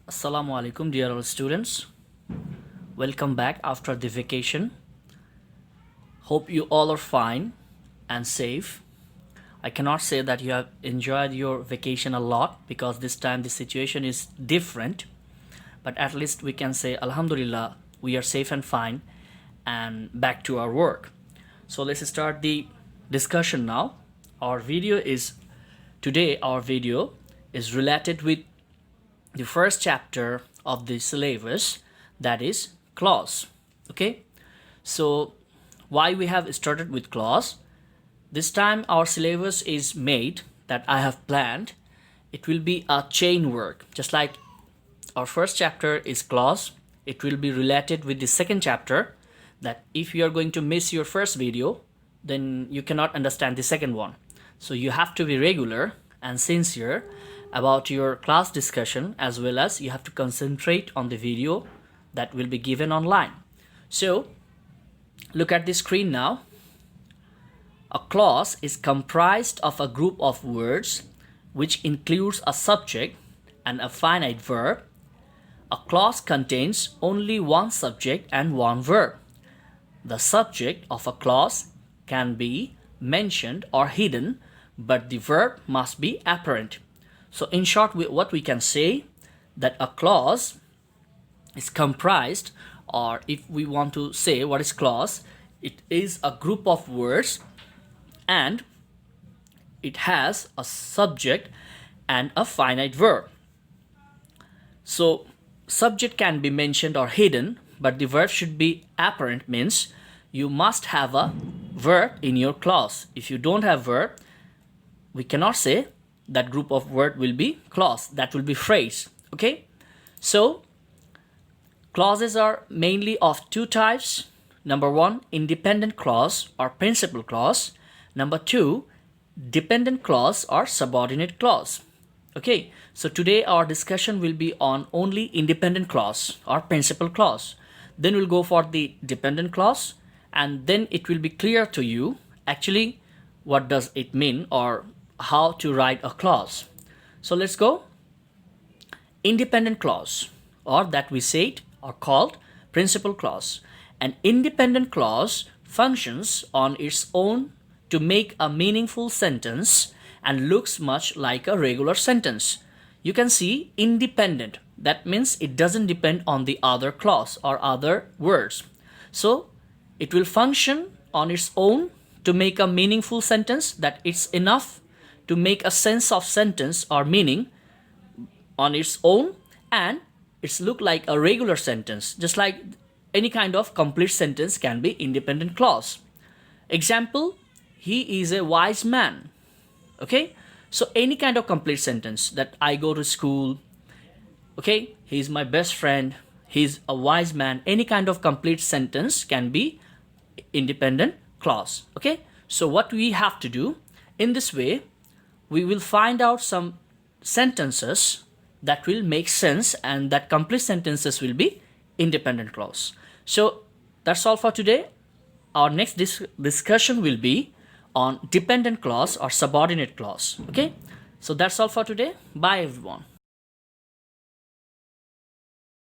Assalamu alaikum, dear all students. Welcome back after the vacation. Hope you all are fine and safe. I cannot say that you have enjoyed your vacation a lot because this time the situation is different. But at least we can say, Alhamdulillah, we are safe and fine and back to our work. So let's start the discussion now. Our video is related with the first chapter of the syllabus, that is clause. Okay, so why we have started with clause? This time our syllabus is made that I have planned. It will be a chain work, just like our first chapter is clause. It will be related with the second chapter, that if you are going to miss your first video, then you cannot understand the second one. So you have to be regular and sincere about your class discussion, as well as you have to concentrate on the video that will be given online. So look at the screen now. A clause is comprised of a group of words which includes a subject and a finite verb. A clause contains only one subject and one verb. The subject of a clause can be mentioned or hidden, but the verb must be apparent. So in short, what we can say, that a clause is comprised, or if we want to say what is clause, it is a group of words and it has a subject and a finite verb. So subject can be mentioned or hidden, but the verb should be apparent, means you must have a verb in your clause. If you don't have verb, we cannot say that group of word will be clause, that will be phrase. Okay, so clauses are mainly of two types. Number one, independent clause or principal clause. Number two, dependent clause or subordinate clause. Okay, so today our discussion will be on only independent clause or principal clause. Then we'll go for the dependent clause, and then it will be clear to you actually what does it mean or how to write a clause. So let's go. Independent clause, or that we said are called principal clause. An independent clause functions on its own to make a meaningful sentence and looks much like a regular sentence. You can see independent, that means it doesn't depend on the other clause or other words. So it will function on its own to make a meaningful sentence, that it's enough to make a sense of sentence or meaning on its own, and it's look like a regular sentence, just like any kind of complete sentence can be independent clause. Example, he is a wise man. Okay, so any kind of complete sentence, that I go to school, okay, he's my best friend, he's a wise man, any kind of complete sentence can be independent clause. Okay, so what we have to do in this way, we will find out some sentences that will make sense, and that complete sentences will be independent clause. So that's all for today. Our next discussion will be on dependent clause or subordinate clause. Okay, so that's all for today. Bye everyone.